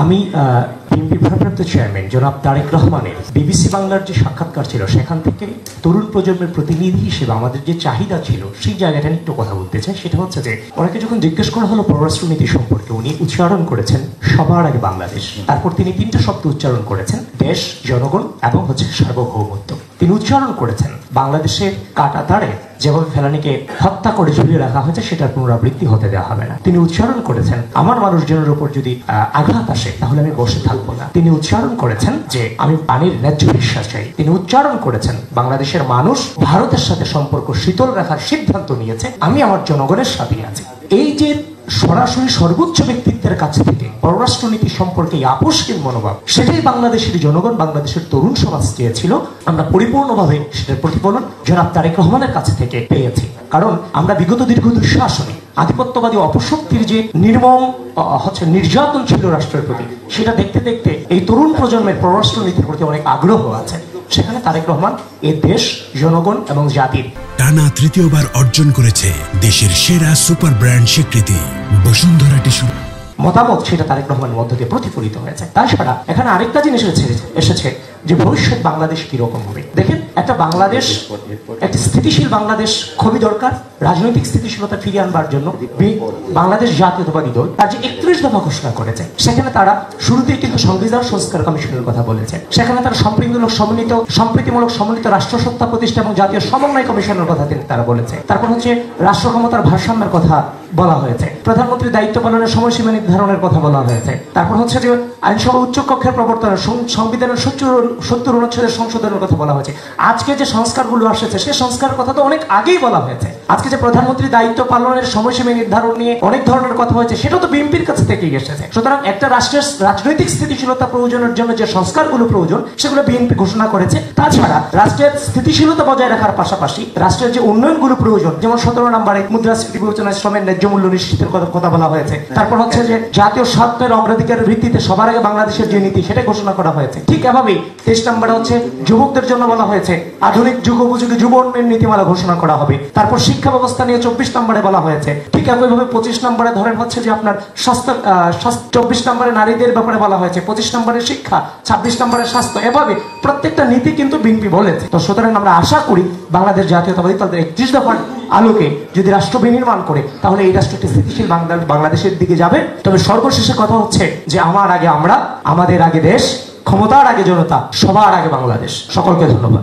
আমি বিএনপি ভারপ্রাপ্ত চেয়ারম্যান জনাব তারেক রহমানের বিবিসি বাংলার যে সাক্ষাৎকার ছিল সেখান থেকে তরুণ প্রজন্মের প্রতিনিধি হিসেবে আমাদের যে চাহিদা ছিল সেই জায়গাটা নিয়ে একটু কথা বলতে চাই। সেটা হচ্ছে যে ওনাকে যখন জিজ্ঞেস করা হলো পররাষ্ট্রনীতি সম্পর্কে, উনি উচ্চারণ করেছেন সবার আগে বাংলাদেশ। তারপর তিনি তিনটা শব্দ উচ্চারণ করেছেন, দেশ, জনগণ এবং হচ্ছে সার্বভৌমত্ব। তিনি উচ্চারণ করেছেন বাংলাদেশের কাটা তারে যেভাবে ফেলানিকে হত্যা করে ঝুলিয়ে রাখা হয়েছে সেটার পুনরাবৃত্তি হতে দেওয়া হবে না। তিনি উচ্চারণ করেছেন আমার মানুষজনের উপর যদি আঘাত আসে তাহলে আমি বসে থাকবো না। তিনি উচ্চারণ করেছেন যে আমি পানির ন্যায্য বিশ্বাস চাই। তিনি উচ্চারণ করেছেন বাংলাদেশের মানুষ ভারতের সাথে সম্পর্ক শীতল রাখার সিদ্ধান্ত নিয়েছে, আমি আমার জনগণের সাথে আছি। এই যে সরাসরি সর্বোচ্চ ব্যক্তিত্বের কাছ থেকে পররাষ্ট্রনীতি সম্পর্কে আপোষহীন মনোভাব, সেটাই বাংলাদেশের জনগণ, বাংলাদেশের তরুণ সমাজ চেয়েছিল। আমরা পরিপূর্ণভাবে সেটার প্রতিফলন জনাব তারেক রহমানের কাছ থেকে পেয়েছি। কারণ আমরা বিগত দীর্ঘ দুঃশাসনে আধিপত্যবাদী অপশক্তির যে নির্মম নির্যাতন ছিল রাষ্ট্রের প্রতি, সেটা দেখতে দেখতে এই তরুণ প্রজন্মের পররাষ্ট্রনীতির প্রতি অনেক আগ্রহ আছে। সেখানে তারেক রহমান এ দেশ, জনগণ এবং জাতির টানা তৃতীয়বার অর্জন করেছে দেশের সেরা সুপার ব্র্যান্ড স্বীকৃতি বসুন্ধরা টিস্যু মতামত, সেটা তারেক রহমানের মধ্য দিয়ে প্রতিফলিত হয়েছে। তাছাড়া এখানে আরেকটা জিনিস এসেছে যে ভবিষ্যৎ বাংলাদেশ কিরকম হবে। দেখেন, একটা বাংলাদেশ, একটা স্থিতিশীল বাংলাদেশ খুবই দরকার। রাজনৈতিক স্থিতিশীলতা ফিরিয়ে আনবার জন্য বাংলাদেশ জাতীয়তাবাদী দল তার যে 31 দফা ঘোষণা করেছে, সেখানে তারা শুরুতেই কিন্তু সংবিধান সংস্কার কমিশনের কথা বলেছে। সেখানে তারা সম্প্রীতিমূলক সমন্বিত রাষ্ট্রসত্তা প্রতিষ্ঠা এবং জাতীয় সমন্বয় কমিশনের কথা তারা বলেছে। তারপর হচ্ছে রাষ্ট্র ক্ষমতার ভারসাম্যের কথা বলা হয়েছে, প্রধানমন্ত্রীর দায়িত্ব পালনের সময়সীমা নির্ধারণের কথা বলা হয়েছে। তারপর হচ্ছে যে আইনসভা উচ্চ কক্ষের প্রবর্তনের, সংবিধানের 70 অনুচ্ছেদের সংশোধনের কথা বলা হয়েছে। আজকে যে সংস্কারগুলো আসছে সেই সংস্কারের কথা তো অনেক আগেই বলা হয়েছে। আজকে যে প্রধানমন্ত্রী দায়িত্ব পালনের সময়সীমা নির্ধারণ নিয়ে অনেক ধরনের কথা হয়েছে, সেটা তো বিএনপির কাছ থেকেই এসেছে। সুতরাং একটা রাষ্ট্রের রাজনৈতিক স্থিতিশীলতা প্রয়োজনের জন্য যে সংস্কারগুলো প্রয়োজন সেগুলো বিএনপি ঘোষণা করেছে। তাছাড়া রাষ্ট্রের স্থিতিশীলতা বজায় রাখার পাশাপাশি রাষ্ট্রের যে উন্নয়নগুলো প্রয়োজন, যেমন 17 নম্বরে মুদ্রাস্ফীতি বিবেচনায় শ্রমের ন্যায্য মূল্য নিশ্চিতের কথা বলা হয়েছে। তারপর হচ্ছে যে জাতীয় স্বার্থের অগ্রাধিকারের ভিত্তিতে সবার আগে বাংলাদেশের যে নীতি সেটা ঘোষণা করা হয়েছে। ঠিক এভাবেই 23 নম্বরে হচ্ছে যুবকদের জন্য বলা হয়েছে আধুনিক যুগ উপযোগী যুব উন্নয়ন নীতিমালা ঘোষণা করা হবে। তারপর শিক্ষা ব্যবস্থা নিয়ে 24 নম্বরে বলা হয়েছে। ঠিক একইভাবে 25 নম্বরে ধরেন হচ্ছে যে আপনার স্বাস্থ্য, 24 নম্বরে নারীদের ব্যাপারে বলা হয়েছে, 25 নম্বরে শিক্ষা, 26 নম্বরে স্বাস্থ্য। এভাবে প্রত্যেকটা নীতি কিন্তু বিএনপি বলেছে। তো সুতরাং আমরা আশা করি বাংলাদেশ জাতীয়তাবাদী দল 31 দফার আলোকে যদি রাষ্ট্র বিনির্মাণ করে তাহলে এই রাষ্ট্রটি স্থিতিশীল বাংলাদেশের দিকে যাবে। তবে সর্বশেষে কথা হচ্ছে যে আমার আগে আমরা, আমাদের আগে দেশ, ক্ষমতার আগে জনতা, সবার আগে বাংলাদেশ। সকলকে ধন্যবাদ।